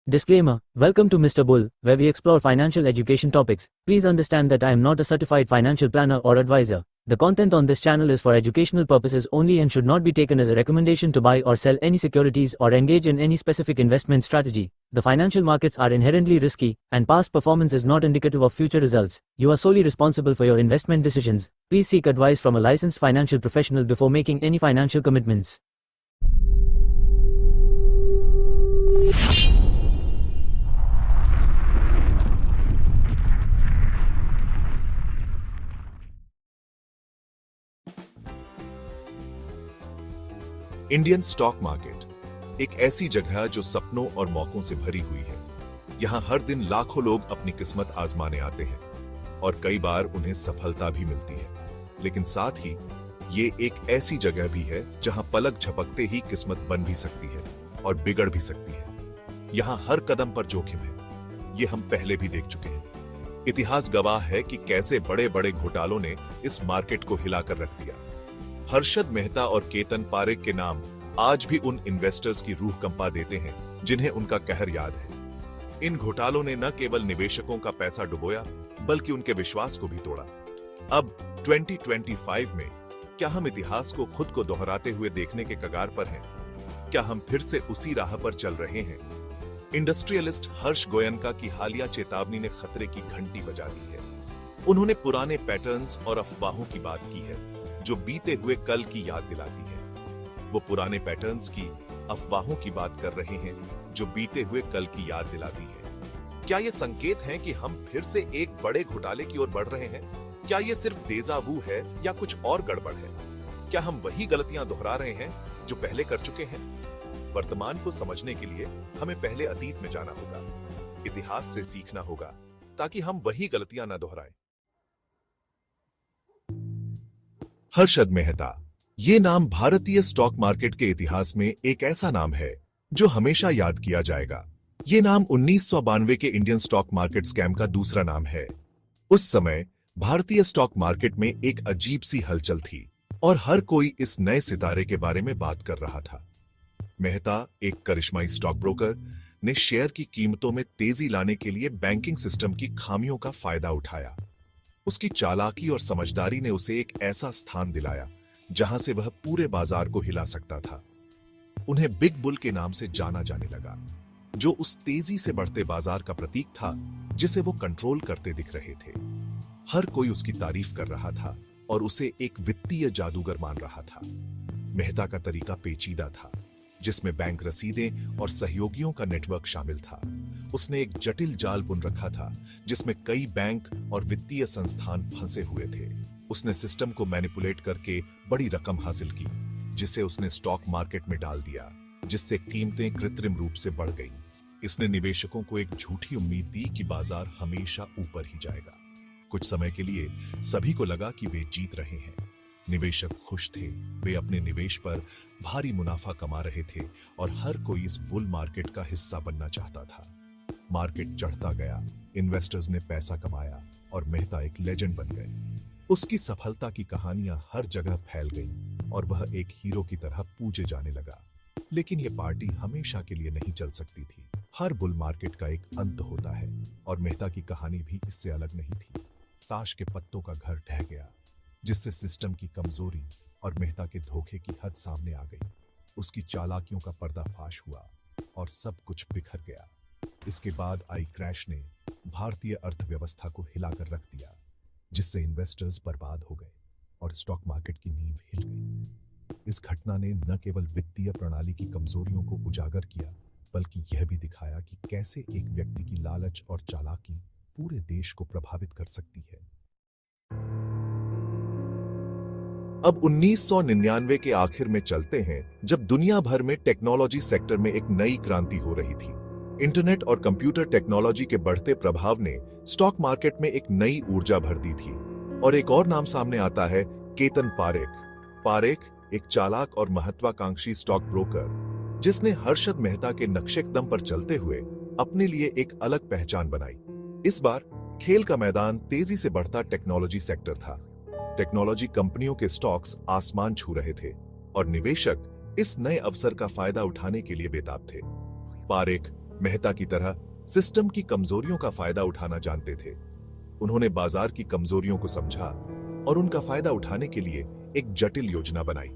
Disclaimer: Welcome to Mr. Bull, where we explore financial education topics. Please understand that I am not a certified financial planner or advisor. The content on this channel is for educational purposes only and should not be taken as a recommendation to buy or sell any securities or engage in any specific investment strategy. The financial markets are inherently risky, and past performance is not indicative of future results. You are solely responsible for your investment decisions. Please seek advice from a licensed financial professional before making any financial commitments. Indian stock market एक ऐसी जगह जो सपनों और मौकों से भरी हुई है। यहां हर दिन लाखों लोग अपनी किस्मत आजमाने आते हैं और कई बार उन्हें सफलता भी मिलती है, लेकिन साथ ही ये एक ऐसी जगह भी है जहां पलक झपकते ही किस्मत बन भी सकती है और बिगड़ भी सकती है। यहां हर कदम पर जोखिम है, ये हम पहले भी देख चुके हैं। इतिहास गवाह है कि कैसे बड़े बड़े घोटालों ने इस मार्केट को हिलाकर रख दिया। हर्षद मेहता और केतन पारेख के नाम आज भी उन इन्वेस्टर्स की रूह कंपा देते हैं जिन्हें उनका कहर याद है। इन घोटालों ने न केवल निवेशकों का पैसा डुबोया, बल्कि उनके विश्वास को भी तोड़ा। अब 2025 में क्या हम इतिहास को खुद को दोहराते हुए देखने के कगार पर हैं? क्या हम फिर से उसी राह पर चल रहे हैं? इंडस्ट्रियलिस्ट हर्ष गोयनका की हालिया चेतावनी ने खतरे की घंटी बजा दी है। उन्होंने पुराने पैटर्न्स और अफवाहों की बात की है जो बीते हुए कल की याद दिलाती है। वो पुराने पैटर्न्स की, अफवाहों की बात कर रहे हैं जो बीते हुए कल की याद दिलाती है। क्या ये संकेत हैं कि हम फिर से एक बड़े घोटाले की ओर बढ़ रहे हैं? क्या ये सिर्फ देजा वू है या कुछ और गड़बड़ है? क्या हम वही गलतियां दोहरा रहे हैं जो पहले कर चुके हैं? वर्तमान को समझने के लिए हमें पहले अतीत में जाना होगा, इतिहास से सीखना होगा ताकि हम वही गलतियां न दोहराएं। हर्षद मेहता, ये नाम भारतीय स्टॉक मार्केट के इतिहास में एक ऐसा नाम है जो हमेशा याद किया जाएगा। ये नाम 1992 के इंडियन स्टॉक मार्केट स्कैम का दूसरा नाम है। उस समय भारतीय स्टॉक मार्केट में एक अजीब सी हलचल थी और हर कोई इस नए सितारे के बारे में बात कर रहा था। मेहता, एक करिश्माई स्टॉक ब्रोकर, ने शेयर की कीमतों में तेजी लाने के लिए बैंकिंग सिस्टम की खामियों का फायदा उठाया। उसकी चालाकी और समझदारी ने उसे एक ऐसा स्थान दिलाया जहां से वह पूरे बाजार को हिला सकता था। उन्हें बिग बुल के नाम से जाना जाने लगा, जो उस तेजी से बढ़ते बाजार का प्रतीक था जिसे वो कंट्रोल करते दिख रहे थे। हर कोई उसकी तारीफ कर रहा था और उसे एक वित्तीय जादूगर मान रहा था। मेहता का तरीका पेचीदा था, जिसमें बैंक रसीदें और सहयोगियों का नेटवर्क शामिल था। उसने एक जटिल जाल बुन रखा था जिसमें कई बैंक और वित्तीय संस्थान फंसे हुए थे। उसने सिस्टम को मैनिपुलेट करके बड़ी रकम हासिल की, जिसे उसने स्टॉक मार्केट में डाल दिया, जिससे कीमतें कृत्रिम रूप से बढ़ गईं। इसने निवेशकों को एक झूठी उम्मीद दी कि बाजार हमेशा ऊपर ही जाएगा। कुछ समय के लिए सभी को लगा कि वे जीत रहे हैं। निवेशक खुश थे, वे अपने निवेश पर भारी मुनाफा कमा रहे थे और हर कोई इस बुल मार्केट का हिस्सा बनना चाहता था। मार्केट चढ़ता गया, इन्वेस्टर्स ने पैसा कमाया और मेहता एक लेजेंड बन गए। उसकी सफलता की कहानियां हर जगह फैल गईं और वह एक हीरो की तरह पूजे जाने लगा। लेकिन यह पार्टी हमेशा के लिए नहीं चल सकती थी। हर बुल मार्केट का एक अंत होता है और मेहता की कहानी भी इससे अलग नहीं थी। ताश के पत्तों का घर ढह गया, जिससे सिस्टम की कमजोरी और मेहता के धोखे की हद सामने आ गई। उसकी चालाकियों का पर्दाफाश हुआ और सब कुछ बिखर गया। इसके बाद आई क्रैश ने भारतीय अर्थव्यवस्था को हिलाकर रख दिया, जिससे इन्वेस्टर्स बर्बाद हो गए और स्टॉक मार्केट की नींव हिल गई। इस घटना ने न केवल वित्तीय प्रणाली की कमजोरियों को उजागर किया, बल्कि यह भी दिखाया कि कैसे एक व्यक्ति की लालच और चालाकी पूरे देश को प्रभावित कर सकती है। अब 1999 के आखिर में चलते हैं, जब दुनिया भर में टेक्नोलॉजी सेक्टर में एक नई क्रांति हो रही थी। इंटरनेट और कंप्यूटर टेक्नोलॉजी के बढ़ते प्रभाव ने स्टॉक मार्केट में एक नई ऊर्जा भर दी थी। और एक और नाम सामने आता है, केतन पारेख। पारेख एक चालाक और महत्वाकांक्षी स्टॉक ब्रोकर, जिसने हर्षद मेहता के नक्शेकदम पर चलते हुए अपने लिए एक अलग पहचान बनाई। इस बार खेल का मैदान तेजी से बढ़ता टेक्नोलॉजी सेक्टर था। टेक्नोलॉजी कंपनियों के स्टॉक्स आसमान छू रहे थे और निवेशक इस नए अवसर का फायदा उठाने के लिए बेताब थे। पारेख मेहता की तरह सिस्टम की कमजोरियों का फायदा उठाना जानते थे। उन्होंने बाजार की कमजोरियों को समझा और उनका फायदा उठाने के लिए एक जटिल योजना बनाई।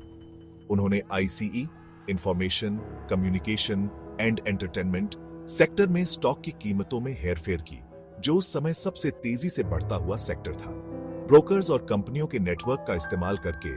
उन्होंने ICE, information, communication and entertainment sector में स्टॉक की कीमतों में हेरफेर की, जो उस समय सबसे तेजी से बढ़ता हुआ सेक्टर था। ब्रोकर्स और कंपनियों के नेटवर्क का इस्तेमाल करके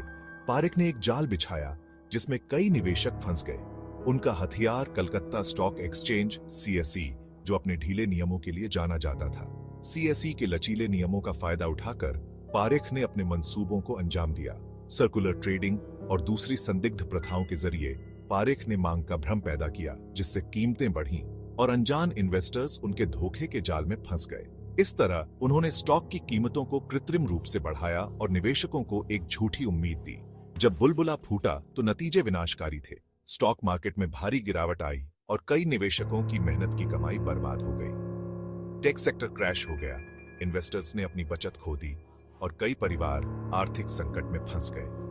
पारेख ने एक जाल बिछाया जिसमें कई निवेशक फंस गए। उनका हथियार कलकत्ता स्टॉक एक्सचेंज सीएसई, जो अपने ढीले नियमों के लिए जाना जाता था। सीएसई के लचीले नियमों का फायदा उठाकर पारेख ने अपने मंसूबों को अंजाम दिया। सर्कुलर ट्रेडिंग और दूसरी संदिग्ध प्रथाओं के जरिए पारेख ने मांग का भ्रम पैदा किया, जिससे कीमतें बढ़ीं और अनजान इन्वेस्टर्स उनके धोखे के जाल में फंस गए। इस तरह उन्होंने स्टॉक की कीमतों को कृत्रिम रूप से बढ़ाया और निवेशकों को एक झूठी उम्मीद दी। जब बुलबुला फूटा तो नतीजे विनाशकारी थे। स्टॉक मार्केट में भारी गिरावट आई और कई निवेशकों की मेहनत की कमाई बर्बाद हो गई। टेक सेक्टर क्रैश हो गया, इन्वेस्टर्स ने अपनी बचत खो दी और कई परिवार आर्थिक संकट में फंस गए।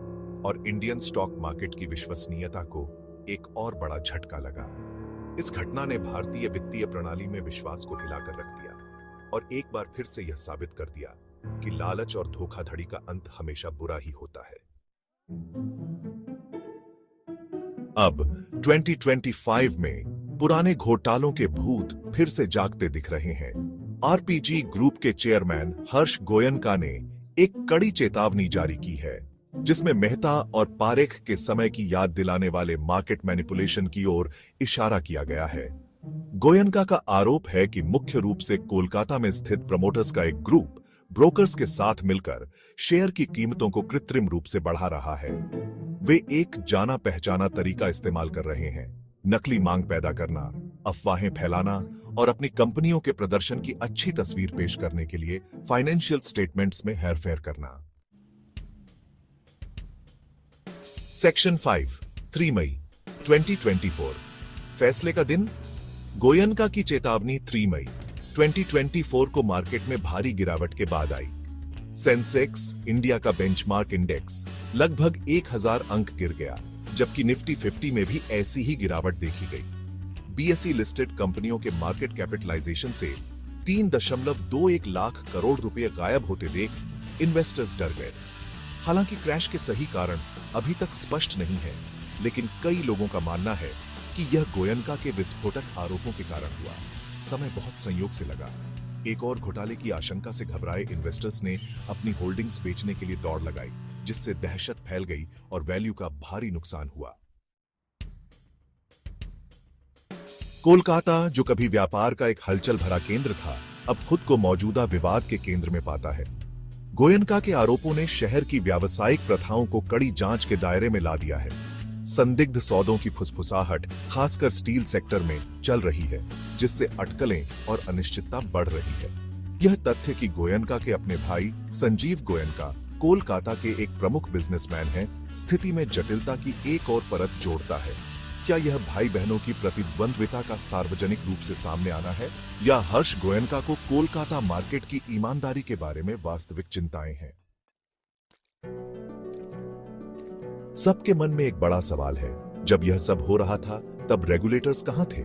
और इंडियन स्टॉक मार्केट की विश्वसनीयता को एक और बड़ा झटका लगा। इस घटना ने भारतीय वित्तीय प्रणाली में विश्वास को हिलाकर रख दिया और एक बार फिर से यह साबित कर दिया कि लालच और धोखाधड़ी का अंत हमेशा बुरा ही होता है। अब 2025 में पुराने घोटालों के भूत फिर से जागते दिख रहे हैं। आरपीजी ग्रुप के चेयरमैन हर्ष गोयनका ने एक कड़ी चेतावनी जारी की है, जिसमें मेहता और पारेख के समय की याद दिलाने वाले मार्केट मैनिपुलेशन की ओर इशारा किया गया है। गोयनका का आरोप है कि मुख्य रूप से कोलकाता में स्थित प्रमोटर्स का एक ग्रुप ब्रोकर्स के साथ मिलकर शेयर की कीमतों को कृत्रिम रूप से बढ़ा रहा है। वे एक जाना पहचाना तरीका इस्तेमाल कर रहे हैं, नकली मांग पैदा करना, अफवाहें फैलाना और अपनी कंपनियों के प्रदर्शन की अच्छी तस्वीर पेश करने के लिए फाइनेंशियल स्टेटमेंट्स में हेरफेर करना। सेक्शन 5, 3 मई 2024। फैसले का दिन। गोयनका की चेतावनी 3 मई 2024 को मार्केट में भारी गिरावट के बाद आई। सेंसेक्स, इंडिया का बेंचमार्क इंडेक्स, लगभग 1000 अंक गिर गया, जबकि निफ्टी 50 में भी ऐसी ही गिरावट देखी गई। बीएसई लिस्टेड कंपनियों के मार्केट कैपिटलाइजेशन से 3.21 लाख करोड़ रुपए गायब होते देख इन्वेस्टर्स डर गए। हालांकि क्रैश के सही कारण अभी तक स्पष्ट नहीं है, लेकिन कई लोगों का मानना है कि यह गोयनका के विस्फोटक आरोपों के कारण हुआ। समय बहुत संयोग से लगा। एक और घोटाले की आशंका से घबराए इन्वेस्टर्स ने अपनी होल्डिंग्स बेचने के लिए दौड़ लगाई, जिससे दहशत फैल गई और वैल्यू का भारी नुकसान हुआ। कोलकाता, जो कभी व्यापार का एक हलचल भरा केंद्र था, अब खुद को मौजूदा विवाद के केंद्र में पाता है। गोयनका के आरोपों ने शहर की व्यावसायिक प्रथाओं को कड़ी जांच के दायरे में ला दिया है। संदिग्ध सौदों की फुसफुसाहट खासकर स्टील सेक्टर में चल रही है, जिससे अटकलें और अनिश्चितता बढ़ रही है। यह तथ्य कि गोयनका के अपने भाई संजीव गोयनका कोलकाता के एक प्रमुख बिजनेसमैन हैं, स्थिति में जटिलता की एक और परत जोड़ता है। क्या यह भाई बहनों की प्रतिद्वंद्विता का सार्वजनिक रूप से सामने आना है, या हर्ष गोयनका को कोलकाता मार्केट की ईमानदारी के बारे में वास्तविक चिंताएं हैं? सबके मन में एक बड़ा सवाल है, जब यह सब हो रहा था तब रेगुलेटर्स कहां थे?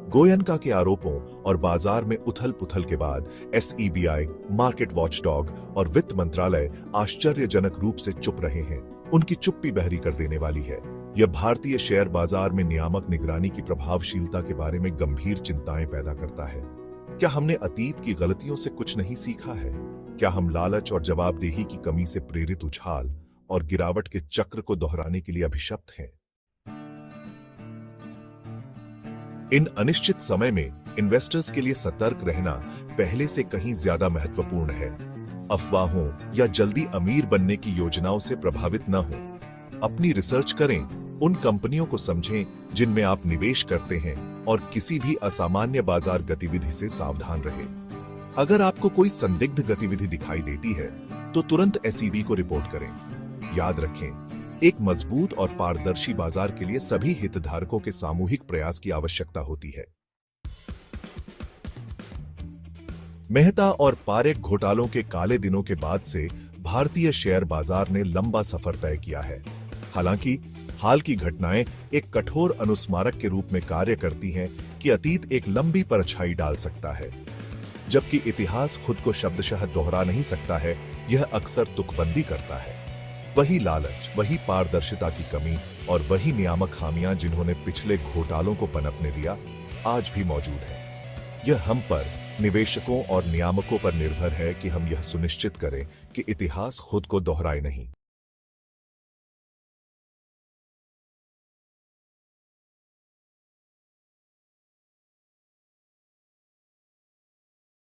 गोयनका के आरोपों और बाजार में उथल पुथल के बाद एसईबीआई, मार्केट वॉचडॉग और वित्त मंत्रालय आश्चर्यजनक रूप से चुप रहे हैं। उनकी चुप्पी बहरी कर देने वाली है। यह भारतीय शेयर बाजार में नियामक निगरानी की प्रभावशीलता के बारे में गंभीर चिंताएं पैदा करता है। क्या हमने अतीत की गलतियों से कुछ नहीं सीखा है? क्या हम लालच और जवाबदेही की कमी से प्रेरित उछाल और गिरावट के चक्र को दोहराने के लिए अभिशप्त हैं? इन अनिश्चित समय में इन्वेस्टर्स के लिए सतर्क रहना पहले से कहीं ज्यादा महत्वपूर्ण है। अफवाहों या जल्दी अमीर बनने की योजनाओं से प्रभावित न हो। अपनी रिसर्च करें, उन कंपनियों को समझें जिनमें आप निवेश करते हैं और किसी भी असामान्य बाजार गतिविधि से सावधान रहें। अगर आपको कोई संदिग्ध गतिविधि दिखाई देती है तो तुरंत एसईबी को रिपोर्ट करें। याद रखें, एक मजबूत और पारदर्शी बाजार के लिए सभी हितधारकों के सामूहिक प्रयास की आवश्यकता होती है। मेहता और पारेख घोटालों के काले दिनों के बाद से भारतीय शेयर बाजार ने लंबा सफर तय किया है। हालांकि हाल की घटनाएं एक कठोर अनुस्मारक के रूप में कार्य करती हैं कि अतीत एक लंबी परछाई डाल सकता है, जबकि इतिहास खुद को शब्दशः दोहरा नहीं सकता है, यह अक्सर तुकबंदी करता है। वही लालच, वही पारदर्शिता की कमी और वही नियामक खामियां जिन्होंने पिछले घोटालों को पनपने दिया, आज भी मौजूद हैं। यह हम पर, निवेशकों और नियामकों पर निर्भर है कि हम यह सुनिश्चित करें कि इतिहास खुद को दोहराए नहीं।